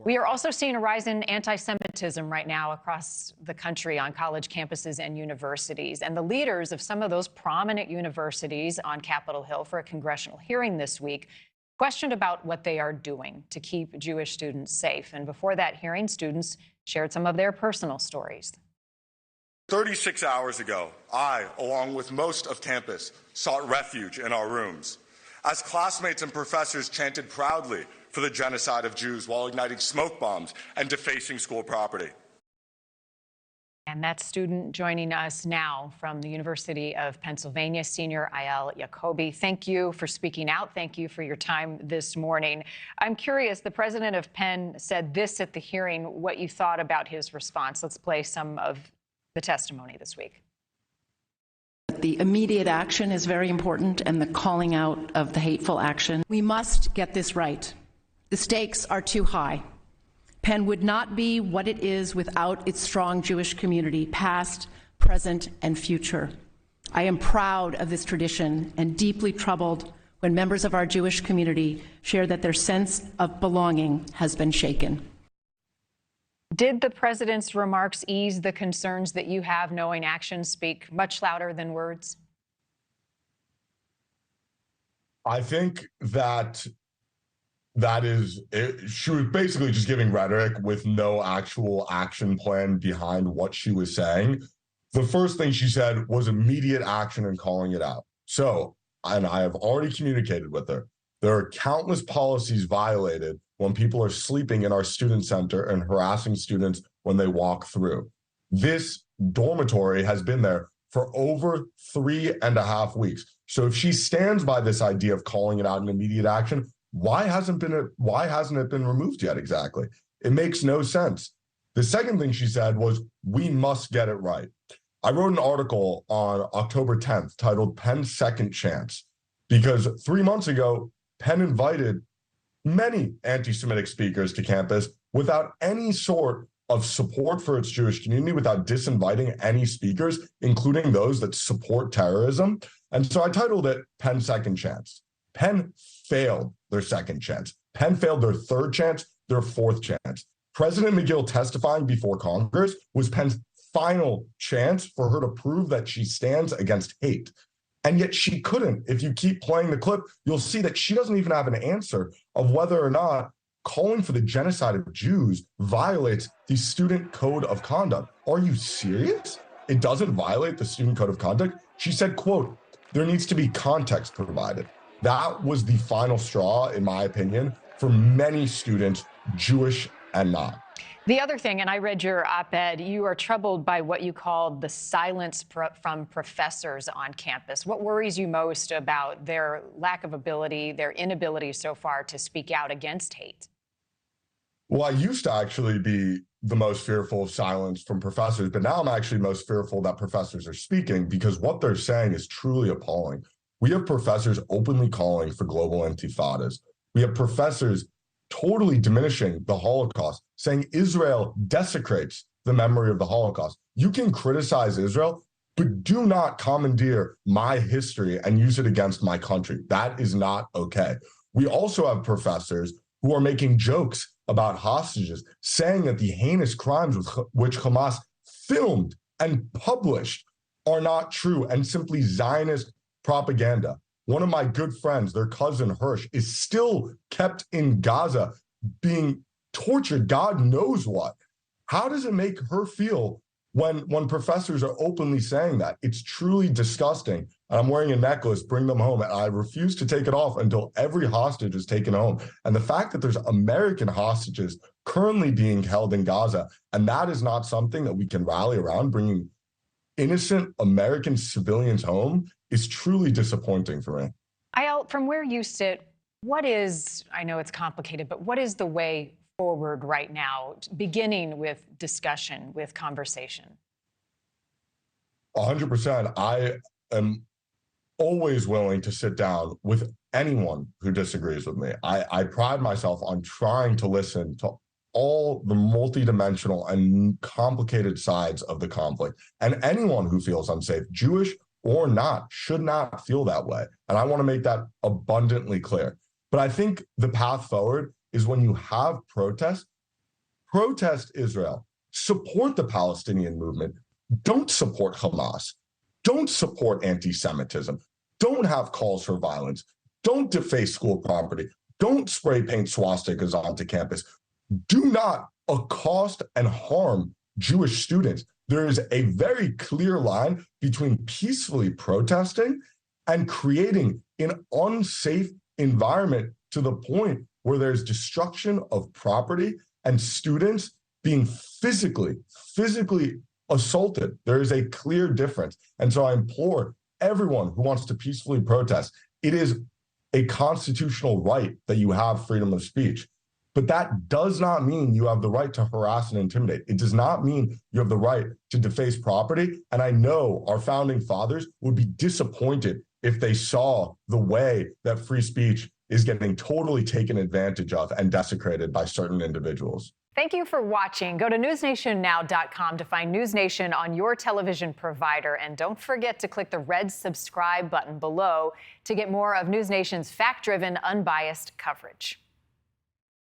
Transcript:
We are also seeing a rise in anti-Semitism right now across the country on college campuses and universities. And the leaders of some of those prominent universities on Capitol Hill for a congressional hearing this week questioned about what they are doing to keep Jewish students safe. And before that hearing, students shared some of their personal stories. 36 hours ago, I, along with most of campus, sought refuge in our rooms as classmates and professors chanted proudly for the genocide of Jews while igniting smoke bombs and defacing school property. And that student joining us now from the University of Pennsylvania, senior Eval Yakoby. Thank you for speaking out. Thank you for your time this morning. I'm curious, the president of Penn said this at the hearing, what you thought about his response. Let's play some of the testimony this week. The immediate action is very important, and the calling out of the hateful action. We must get this right. The stakes are too high. Penn would not be what it is without its strong Jewish community, past, present, and future. I am proud of this tradition and deeply troubled when members of our Jewish community share that their sense of belonging has been shaken. Did the president's remarks ease the concerns that you have, knowing actions speak much louder than words? I think that is it. She was basically just giving rhetoric with no actual action plan behind what she was saying. The first thing she said was immediate action and calling it out. So, and I have already communicated with her, there are countless policies violated when people are sleeping in our student center and harassing students when they walk through. This dormitory has been there for over 3.5 weeks. So if she stands by this idea of calling it out in immediate action, why hasn't it been removed yet exactly? It makes no sense. The second thing she said was, we must get it right. I wrote an article on October 10th titled Penn's Second Chance, because 3 months ago, Penn invited many anti-Semitic speakers to campus without any sort of support for its Jewish community, without disinviting any speakers, including those that support terrorism. And so I titled it Penn's Second Chance. Penn failed their second chance. Penn failed their third chance, their fourth chance. President McGill testifying before Congress was Penn's final chance for her to prove that she stands against hate. And yet she couldn't. If you keep playing the clip, you'll see that she doesn't even have an answer of whether or not calling for the genocide of Jews violates the student code of conduct. Are you serious? It doesn't violate the student code of conduct? She said, quote, there needs to be context provided. That was the final straw, in my opinion, for many students, Jewish and not. The other thing, and I read your op-ed, you are troubled by what you called the silence from professors on campus. What worries you most about their lack of ability, their inability so far to speak out against hate? Well, I used to actually be the most fearful of silence from professors, but now I'm actually most fearful that professors are speaking, because what they're saying is truly appalling. We have professors openly calling for global intifadas. We have professors totally diminishing the Holocaust, saying Israel desecrates the memory of the Holocaust. You can criticize Israel, but do not commandeer my history and use it against my country. That is not okay. We also have professors who are making jokes about hostages, saying that the heinous crimes which Hamas filmed and published are not true and simply Zionist propaganda. One of my good friends, their cousin Hirsch, is still kept in Gaza being tortured, God knows what. How does it make her feel when professors are openly saying that? It's truly disgusting. I'm wearing a necklace, bring them home, and I refuse to take it off until every hostage is taken home. And the fact that there's American hostages currently being held in Gaza, and that is not something that we can rally around, bringing innocent American civilians home, is truly disappointing for me. Eyal, from where you sit, what is, I know it's complicated, but what is the way forward right now, beginning with discussion, with conversation? 100%. I am always willing to sit down with anyone who disagrees with me. I pride myself on trying to listen to all the multidimensional and complicated sides of the conflict. And anyone who feels unsafe, Jewish or not, should not feel that way. And I want to make that abundantly clear. But I think the path forward is when you have protests protest Israel, support the Palestinian movement, don't support Hamas, don't support anti-Semitism, don't have calls for violence, don't deface school property, don't spray paint swastikas onto campus, do not accost and harm Jewish students. There is a very clear line between peacefully protesting and creating an unsafe environment to the point where there's destruction of property and students being physically assaulted. There is a clear difference. And so I implore everyone who wants to peacefully protest, it is a constitutional right that you have freedom of speech. But that does not mean you have the right to harass and intimidate. It does not mean you have the right to deface property. And I know our founding fathers would be disappointed if they saw the way that free speech is getting totally taken advantage of and desecrated by certain individuals. Thank you for watching. Go to newsnationnow.com to find NewsNation on your television provider. And don't forget to click the red subscribe button below to get more of NewsNation's fact-driven, unbiased coverage.